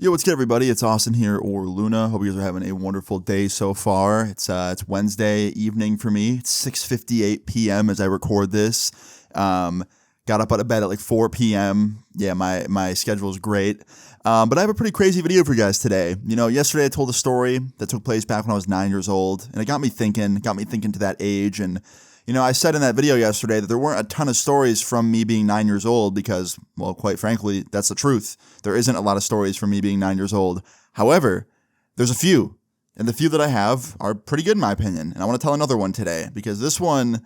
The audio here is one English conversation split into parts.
Yo, what's good, everybody? It's Austin here, or Luna. Hope you guys are having a wonderful day so far. It's Wednesday evening for me. It's 6:58 p.m. as I record this. Got up out of bed at like 4 p.m. Yeah, my schedule is great. But I have a pretty crazy video for you guys today. You know, yesterday I told a story that took place back when I was 9 years old, and it got me thinking to that age. And you know, I said in that video yesterday that there weren't a ton of stories from me being 9 years old because, well, quite frankly, that's the truth. There isn't a lot of stories from me being 9 years old. However, there's a few, and the few that I have are pretty good in my opinion. And I want to tell another one today because this one,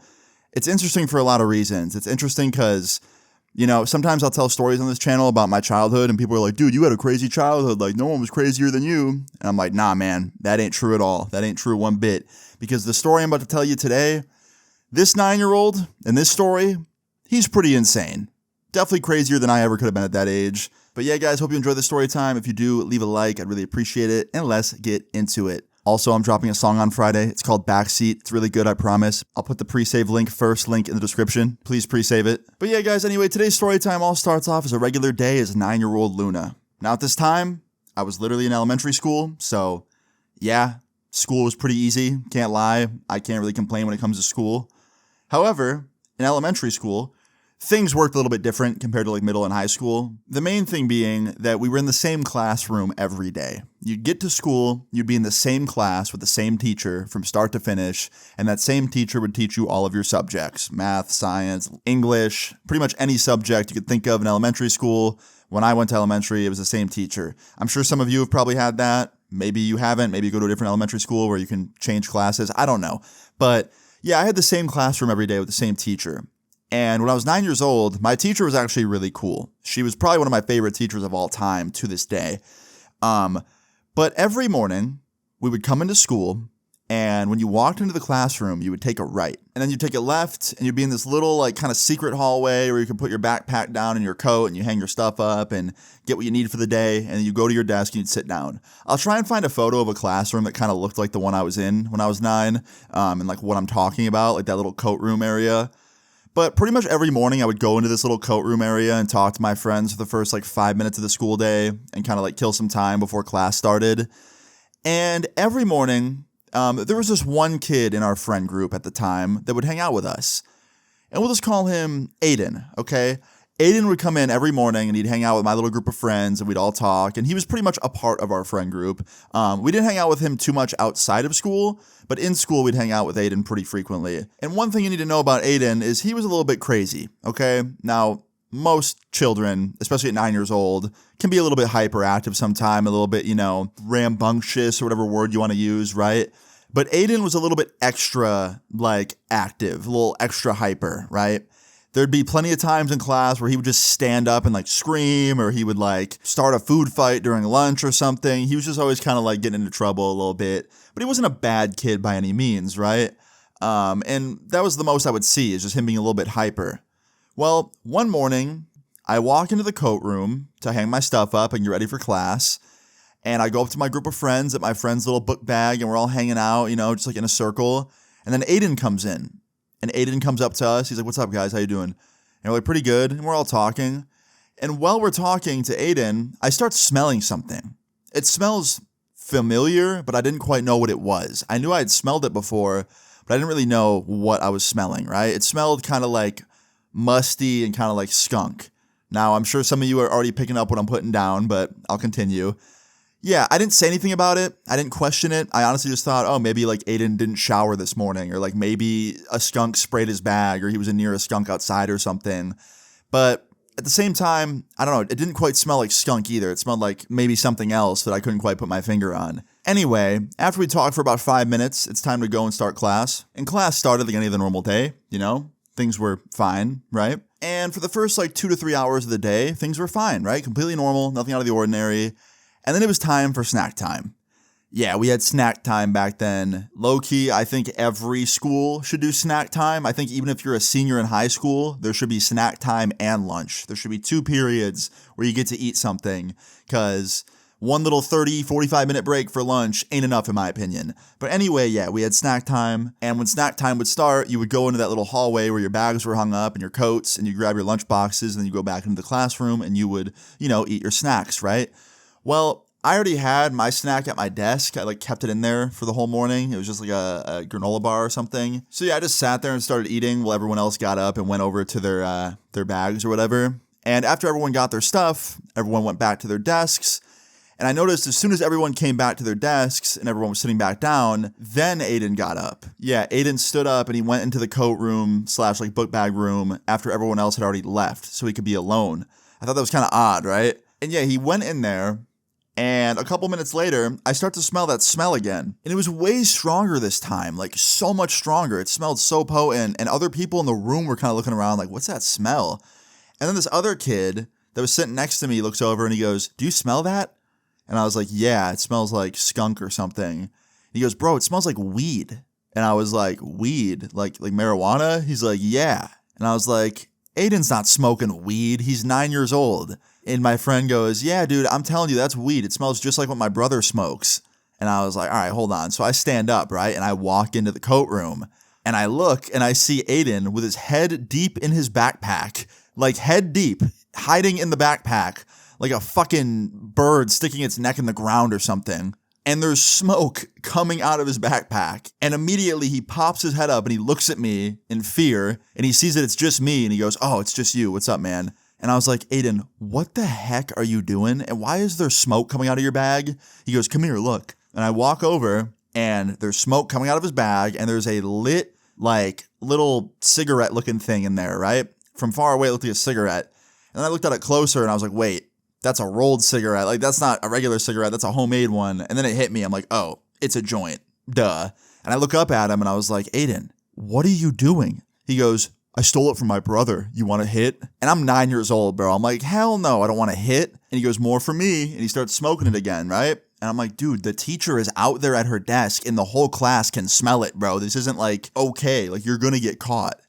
it's interesting for a lot of reasons. It's interesting because, you know, sometimes I'll tell stories on this channel about my childhood and people are like, dude, you had a crazy childhood. Like, no one was crazier than you. And I'm like, nah, man, that ain't true at all. That ain't true one bit. Because the story I'm about to tell you today, this 9-year-old in this story, he's pretty insane. Definitely crazier than I ever could have been at that age. But yeah, guys, hope you enjoy the story time. If you do, leave a like. I'd really appreciate it. And let's get into it. Also, I'm dropping a song on Friday. It's called Backseat. It's really good, I promise. I'll put the pre-save link in the description. Please pre-save it. But yeah, guys, anyway, today's story time all starts off as a regular day as 9-year-old Luna. Now, at this time, I was literally in elementary school, so yeah, school was pretty easy. Can't lie. I can't really complain when it comes to school. However, in elementary school, things worked a little bit different compared to like middle and high school. The main thing being that we were in the same classroom every day. You'd get to school, you'd be in the same class with the same teacher from start to finish, and that same teacher would teach you all of your subjects, math, science, English, pretty much any subject you could think of in elementary school. When I went to elementary, it was the same teacher. I'm sure some of you have probably had that. Maybe you haven't. Maybe you go to a different elementary school where you can change classes. I don't know. But yeah, I had the same classroom every day with the same teacher. And when I was 9 years old, my teacher was actually really cool. She was probably one of my favorite teachers of all time to this day. But every morning, we would come into school, and when you walked into the classroom, you would take a right. And then you'd take a left, and you'd be in this little, like, kind of secret hallway where you could put your backpack down and your coat, and you hang your stuff up and get what you need for the day, and then you go to your desk and you'd sit down. I'll try and find a photo of a classroom that kind of looked like the one I was in when I was 9, and, like, what I'm talking about, like that little coat room area. But pretty much every morning I would go into this little coat room area and talk to my friends for the first like 5 minutes of the school day and kind of like kill some time before class started. And every morning, there was this one kid in our friend group at the time that would hang out with us. And we'll just call him Aiden, okay? Aiden would come in every morning and he'd hang out with my little group of friends and we'd all talk. And he was pretty much a part of our friend group. We didn't hang out with him too much outside of school, but in school we'd hang out with Aiden pretty frequently. And one thing you need to know about Aiden is he was a little bit crazy, okay? Now, most children, especially at 9 years old, can be a little bit hyperactive sometime, a little bit, you know, rambunctious or whatever word you want to use, right? But Aiden was a little bit extra, like, active, a little extra hyper, right? There'd be plenty of times in class where he would just stand up and like scream, or he would like start a food fight during lunch or something. He was just always kind of like getting into trouble a little bit, but he wasn't a bad kid by any means, right? And that was the most I would see, is just him being a little bit hyper. Well, one morning I walk into the coat room to hang my stuff up and get ready for class. And I go up to my group of friends at my friend's little book bag and we're all hanging out, you know, just like in a circle. And then Aiden comes in. And Aiden comes up to us. He's like, what's up, guys? How you doing? And we're like, pretty good. And we're all talking. And while we're talking to Aiden, I start smelling something. It smells familiar, but I didn't quite know what it was. I knew I had smelled it before, but I didn't really know what I was smelling, right? It smelled kind of like musty and kind of like skunk. Now, I'm sure some of you are already picking up what I'm putting down, but I'll continue. Yeah, I didn't say anything about it. I didn't question it. I honestly just thought, oh, maybe like Aiden didn't shower this morning, or like maybe a skunk sprayed his bag, or he was near a skunk outside or something. But at the same time, I don't know, it didn't quite smell like skunk either. It smelled like maybe something else that I couldn't quite put my finger on. Anyway, after we talked for about 5 minutes, it's time to go and start class. And class started like any other normal day, you know? Things were fine, right? And for the first like 2 to 3 hours of the day, things were fine, right? Completely normal, nothing out of the ordinary. And then it was time for snack time. Yeah, we had snack time back then. Low-key, I think every school should do snack time. I think even if you're a senior in high school, there should be snack time and lunch. There should be 2 periods where you get to eat something, because one little 30, 45-minute break for lunch ain't enough in my opinion. But anyway, yeah, we had snack time, and when snack time would start, you would go into that little hallway where your bags were hung up and your coats, and you grab your lunch boxes, and then you go back into the classroom, and you would, you know, eat your snacks, right? Well, I already had my snack at my desk. I like kept it in there for the whole morning. It was just like a granola bar or something. So yeah, I just sat there and started eating while everyone else got up and went over to their bags or whatever. And after everyone got their stuff, everyone went back to their desks. And I noticed as soon as everyone came back to their desks and everyone was sitting back down, then Aiden got up. Yeah, Aiden stood up and he went into the coat room / like book bag room after everyone else had already left so he could be alone. I thought that was kind of odd, right? And yeah, he went in there. And a couple minutes later, I start to smell that smell again. And it was way stronger this time, like so much stronger. It smelled so potent. And other people in the room were kind of looking around like, what's that smell? And then this other kid that was sitting next to me looks over and he goes, do you smell that? And I was like, yeah, it smells like skunk or something. He goes, bro, it smells like weed. And I was like, weed? Like marijuana? He's like, yeah. And I was like, Aiden's not smoking weed. He's 9 years old. And my friend goes, yeah, dude, I'm telling you, that's weed. It smells just like what my brother smokes. And I was like, all right, hold on. So I stand up, right? And I walk into the coat room. And I look and I see Aiden with his head deep in his backpack. Like head deep, hiding in the backpack. Like a fucking bird sticking its neck in the ground or something. And there's smoke coming out of his backpack. And immediately he pops his head up and he looks at me in fear. And he sees that it's just me. And he goes, oh, it's just you. What's up, man? And I was like, Aiden, what the heck are you doing? And why is there smoke coming out of your bag? He goes, come here, look. And I walk over and there's smoke coming out of his bag. And there's a lit, like, little cigarette looking thing in there, right? From far away, it looked like a cigarette. And I looked at it closer and I was like, wait. That's a rolled cigarette. Like, that's not a regular cigarette. That's a homemade one. And then it hit me. I'm like, oh, it's a joint. Duh. And I look up at him and I was like, Aiden, what are you doing? He goes, I stole it from my brother. You want a hit? And I'm 9 years old, bro. I'm like, hell no, I don't want a hit. And he goes, more for me. And he starts smoking it again, right? And I'm like, dude, the teacher is out there at her desk and the whole class can smell it, bro. This isn't like, okay, like you're going to get caught.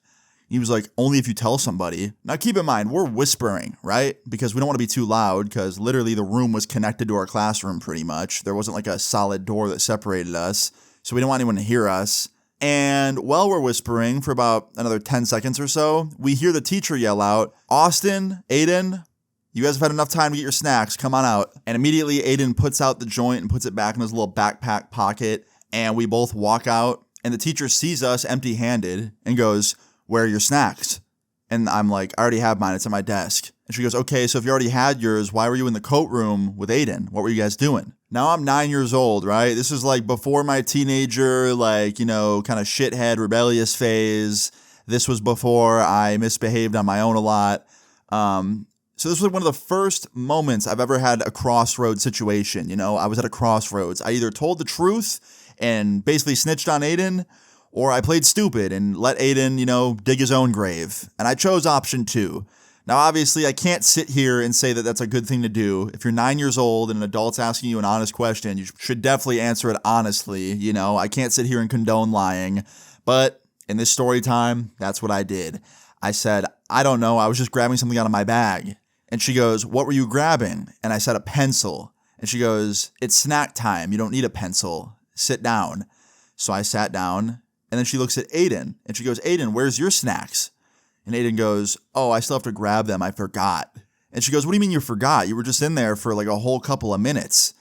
He was like, only if you tell somebody. Now, keep in mind, we're whispering, right? Because we don't want to be too loud because literally the room was connected to our classroom pretty much. There wasn't like a solid door that separated us. So we didn't want anyone to hear us. And while we're whispering for about another 10 seconds or so, we hear the teacher yell out, Austin, Aiden, you guys have had enough time to get your snacks. Come on out. And immediately Aiden puts out the joint and puts it back in his little backpack pocket. And we both walk out. And the teacher sees us empty-handed and goes, where are your snacks? And I'm like, I already have mine. It's at my desk. And she goes, okay, so if you already had yours, why were you in the coat room with Aiden? What were you guys doing? Now I'm 9 years old, right? This is like before my teenager, like, you know, kind of shithead, rebellious phase. This was before I misbehaved on my own a lot. So this was one of the first moments I've ever had a crossroads situation. You know, I was at a crossroads. I either told the truth and basically snitched on Aiden, or I played stupid and let Aiden, you know, dig his own grave. And I chose option 2. Now, obviously, I can't sit here and say that that's a good thing to do. If you're 9 years old and an adult's asking you an honest question, you should definitely answer it honestly. You know, I can't sit here and condone lying. But in this story time, that's what I did. I said, I don't know. I was just grabbing something out of my bag. And she goes, what were you grabbing? And I said, a pencil. And she goes, it's snack time. You don't need a pencil. Sit down. So I sat down. And then she looks at Aiden and she goes, Aiden, where's your snacks? And Aiden goes, oh, I still have to grab them. I forgot. And she goes, what do you mean you forgot? You were just in there for like a whole couple of minutes.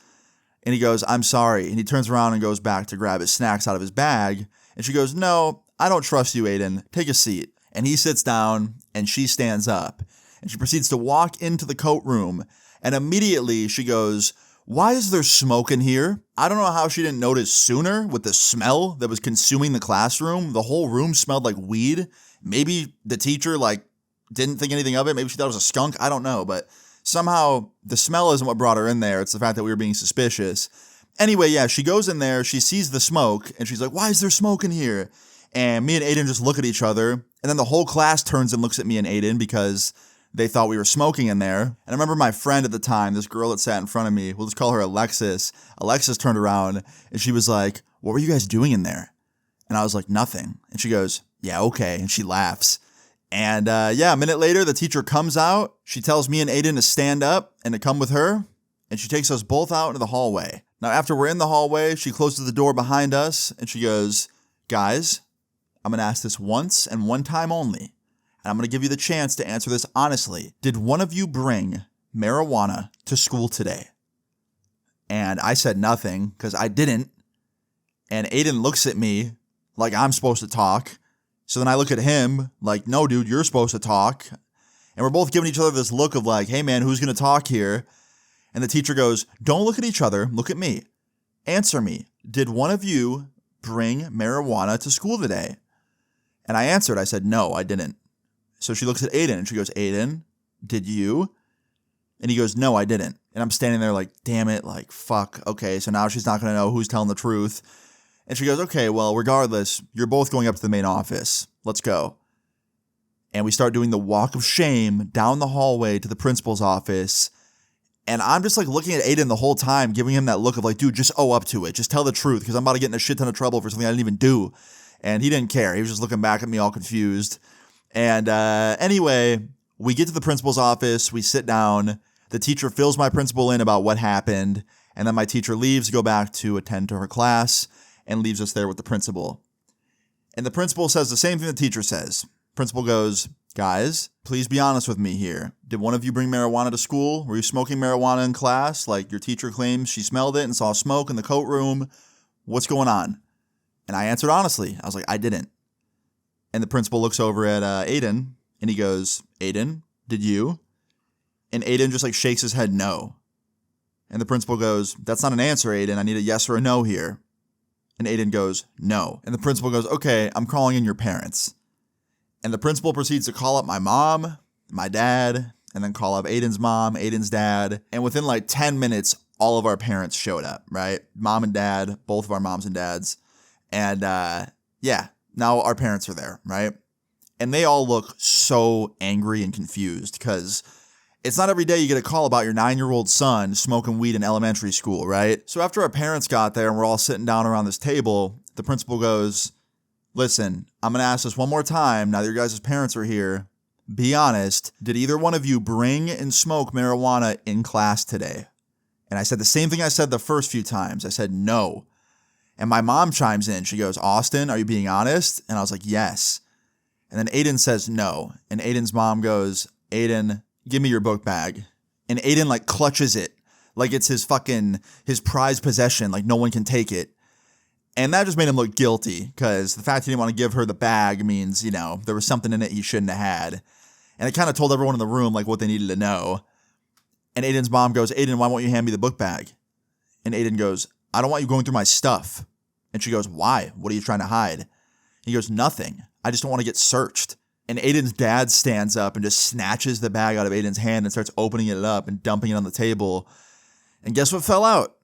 And he goes, I'm sorry. And he turns around and goes back to grab his snacks out of his bag. And she goes, no, I don't trust you, Aiden. Take a seat. And he sits down and she stands up. And she proceeds to walk into the coat room. And immediately she goes, why is there smoke in here? I don't know how she didn't notice sooner with the smell that was consuming the classroom. The whole room smelled like weed. Maybe the teacher didn't think anything of it. Maybe she thought it was a skunk. I don't know. But somehow the smell isn't what brought her in there. It's the fact that we were being suspicious. Anyway, yeah, she goes in there. She sees the smoke and she's like, why is there smoke in here? And me and Aiden just look at each other. And then the whole class turns and looks at me and Aiden because they thought we were smoking in there. And I remember my friend at the time, this girl that sat in front of me, we'll just call her Alexis. Alexis turned around and she was like, what were you guys doing in there? And I was like, nothing. And she goes, yeah, okay. And she laughs. And yeah, a minute later, the teacher comes out. She tells me and Aiden to stand up and to come with her. And she takes us both out into the hallway. Now, after we're in the hallway, she closes the door behind us and she goes, guys, I'm going to ask this once and one time only. And I'm going to give you the chance to answer this honestly. Did one of you bring marijuana to school today? And I said nothing because I didn't. And Aiden looks at me like I'm supposed to talk. So then I look at him like, no, dude, you're supposed to talk. And we're both giving each other this look of like, hey, man, who's going to talk here? And the teacher goes, don't look at each other. Look at me. Answer me. Did one of you bring marijuana to school today? And I answered. I said, no, I didn't. So she looks at Aiden and she goes, Aiden, did you? And he goes, no, I didn't. And I'm standing there like, damn it, like, fuck. Okay, so now she's not going to know who's telling the truth. And she goes, okay, well, regardless, you're both going up to the main office. Let's go. And we start doing the walk of shame down the hallway to the principal's office. And I'm just like looking at Aiden the whole time, giving him that look of like, dude, just owe up to it. Just tell the truth because I'm about to get in a shit ton of trouble for something I didn't even do. And he didn't care. He was just looking back at me all confused. And anyway, we get to the principal's office. We sit down. The teacher fills my principal in about what happened. And then my teacher leaves to go back to attend to her class and leaves us there with the principal. And the principal says the same thing the teacher says. Principal goes, guys, please be honest with me here. Did one of you bring marijuana to school? Were you smoking marijuana in class? Like your teacher claims she smelled it and saw smoke in the coat room. What's going on? And I answered honestly. I was like, I didn't. And the principal looks over at Aiden and he goes, Aiden, did you? And Aiden just like shakes his head no. And the principal goes, that's not an answer, Aiden. I need a yes or a no here. And Aiden goes, no. And the principal goes, okay, I'm calling in your parents. And the principal proceeds to call up my mom, my dad, and then call up Aiden's mom, Aiden's dad. And within like 10 minutes, all of our parents showed up, right? Mom and dad, both of our moms and dads. And yeah, now our parents are there, right? And they all look so angry and confused because it's not every day you get a call about your 9-year-old son smoking weed in elementary school, right? So after our parents got there and we're all sitting down around this table, the principal goes, listen, I'm going to ask this one more time. Now that your guys' parents are here, be honest. Did either one of you bring and smoke marijuana in class today? And I said the same thing I said the first few times. I said no. And my mom chimes in. She goes, Austin, are you being honest? And I was like, yes. And then Aiden says no. And Aiden's mom goes, Aiden, give me your book bag. And Aiden like clutches it like it's his prized possession. Like no one can take it. And that just made him look guilty because the fact he didn't want to give her the bag means, you know, there was something in it he shouldn't have had. And it kind of told everyone in the room like what they needed to know. And Aiden's mom goes, Aiden, why won't you hand me the book bag? And Aiden goes, I don't want you going through my stuff. And she goes, why? What are you trying to hide? He goes, nothing. I just don't want to get searched. And Aiden's dad stands up and just snatches the bag out of Aiden's hand and starts opening it up and dumping it on the table. And guess what fell out?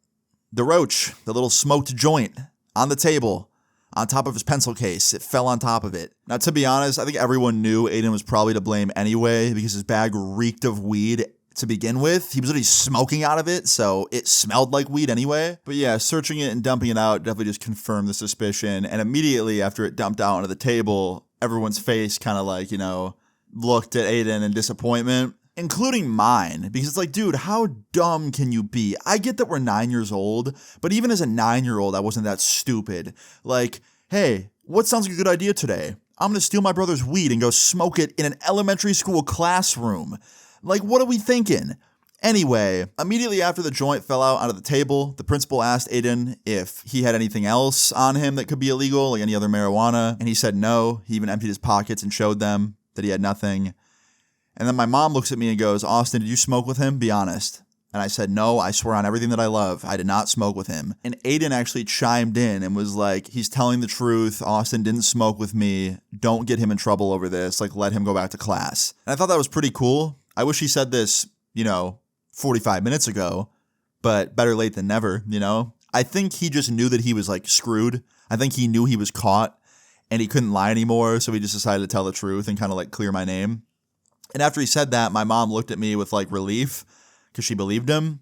The roach, the little smoked joint on the table, on top of his pencil case. It fell on top of it. Now, to be honest, I think everyone knew Aiden was probably to blame anyway because his bag reeked of weed to begin with. He was literally smoking out of it, so it smelled like weed anyway. But yeah, searching it and dumping it out definitely just confirmed the suspicion. And immediately after it dumped out onto the table, everyone's face kind of like, you know, looked at Aiden in disappointment, including mine, because it's like, dude, how dumb can you be? I get that we're 9 years old, but even as a 9-year-old, I wasn't that stupid. Like, hey, what sounds like a good idea today? I'm going to steal my brother's weed and go smoke it in an elementary school classroom. Like, what are we thinking? Anyway, immediately after the joint fell out onto the table, the principal asked Aiden if he had anything else on him that could be illegal, like any other marijuana, and he said no. He even emptied his pockets and showed them that he had nothing. And then my mom looks at me and goes, Austin, did you smoke with him? Be honest. And I said, no, I swear on everything that I love, I did not smoke with him. And Aiden actually chimed in and was like, he's telling the truth. Austin didn't smoke with me. Don't get him in trouble over this. Like, let him go back to class. And I thought that was pretty cool. I wish he said this, 45 minutes ago, but better late than never, I think he just knew that he was like screwed. I think he knew he was caught and he couldn't lie anymore. So he just decided to tell the truth and kind of like clear my name. And after he said that, my mom looked at me with like relief because she believed him.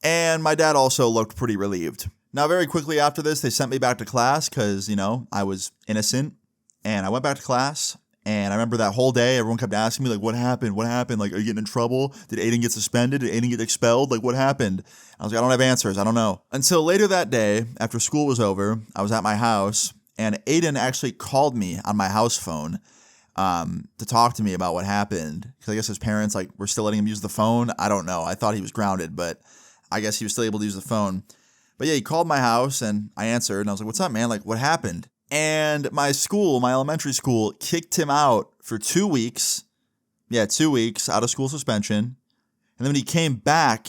And my dad also looked pretty relieved. Now, very quickly after this, they sent me back to class because, I was innocent. And I went back to class. And I remember that whole day, everyone kept asking me, like, what happened? What happened? Like, are you getting in trouble? Did Aiden get suspended? Did Aiden get expelled? Like, what happened? I was like, I don't have answers. I don't know. Until later that day, after school was over, I was at my house. And Aiden actually called me on my house phone to talk to me about what happened. Because I guess his parents, were still letting him use the phone. I don't know. I thought he was grounded, but I guess he was still able to use the phone. But yeah, he called my house and I answered and I was like, what's up, man? Like, what happened? And my school, my elementary school, kicked him out for 2 weeks. Yeah, 2 weeks out of school suspension. And then when he came back,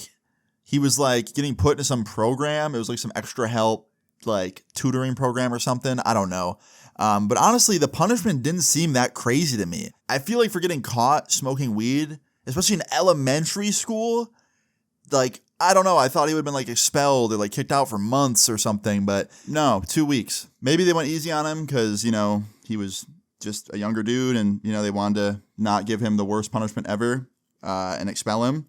he was like getting put into some program. It was like some extra help, like tutoring program or something. I don't know. But honestly, the punishment didn't seem that crazy to me. I feel like for getting caught smoking weed, especially in elementary school, like, I don't know. I thought he would have been like expelled or like kicked out for months or something, but no, 2 weeks. Maybe they went easy on him because, you know, he was just a younger dude and, you know, they wanted to not give him the worst punishment ever and expel him.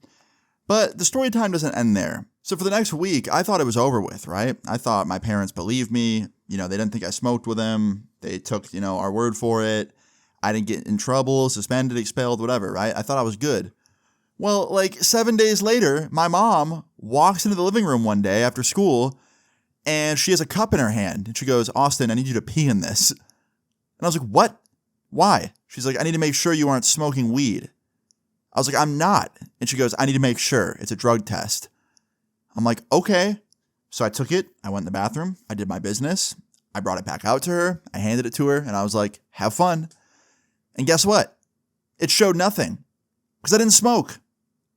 But the story time doesn't end there. So for the next week, I thought it was over with, right? I thought my parents believed me. You know, they didn't think I smoked with him. They took, you know, our word for it. I didn't get in trouble, suspended, expelled, whatever, right? I thought I was good. Well, like 7 days later, my mom walks into the living room one day after school and she has a cup in her hand. And she goes, Austin, I need you to pee in this. And I was like, what? Why? She's like, I need to make sure you aren't smoking weed. I was like, I'm not. And she goes, I need to make sure. It's a drug test. I'm like, okay. So I took it. I went in the bathroom. I did my business. I brought it back out to her. I handed it to her. And I was like, have fun. And guess what? It showed nothing because I didn't smoke.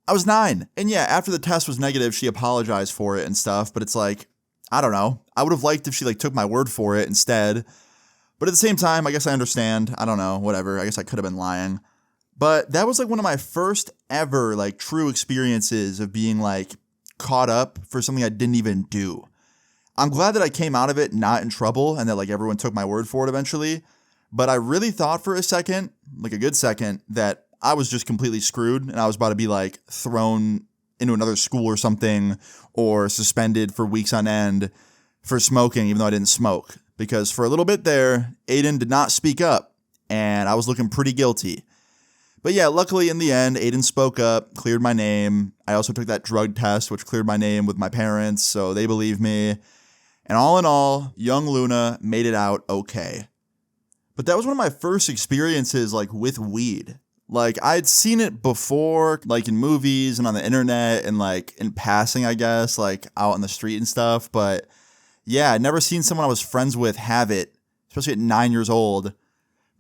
I was 9. And yeah, after the test was negative, she apologized for it and stuff. But it's like, I don't know. I would have liked if she like took my word for it instead. But at the same time, I guess I understand. I don't know. Whatever. I guess I could have been lying. But that was like one of my first ever like true experiences of being like caught up for something I didn't even do. I'm glad that I came out of it not in trouble and that like everyone took my word for it eventually. But I really thought for a second, like a good second, that I was just completely screwed and I was about to be like thrown into another school or something or suspended for weeks on end for smoking, even though I didn't smoke. Because for a little bit there, Aiden did not speak up and I was looking pretty guilty. But yeah, luckily in the end, Aiden spoke up, cleared my name. I also took that drug test, which cleared my name with my parents, so they believe me. And all in all, young Luna made it out okay. But that was one of my first experiences like with weed. Like I'd seen it before, like in movies and on the internet and like in passing, I guess, like out on the street and stuff. But yeah, I'd never seen someone I was friends with have it, especially at 9 years old.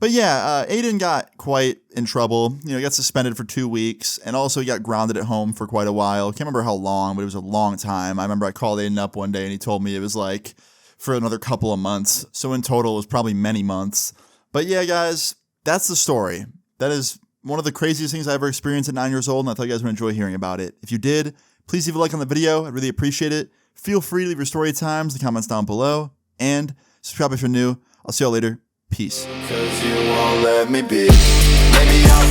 But yeah, Aiden got quite in trouble. You know, he got suspended for 2 weeks and also he got grounded at home for quite a while. Can't remember how long, but it was a long time. I remember I called Aiden up one day and he told me it was like for another couple of months. So in total, it was probably many months. But yeah, guys, that's the story. That is one of the craziest things I ever experienced at 9 years old, and I thought you guys would enjoy hearing about it. If you did, please leave a like on the video. I'd really appreciate it. Feel free to leave your story times in the comments down below. And subscribe if you're new. I'll see y'all later. Peace. 'Cause you won't let me be. Maybe I'll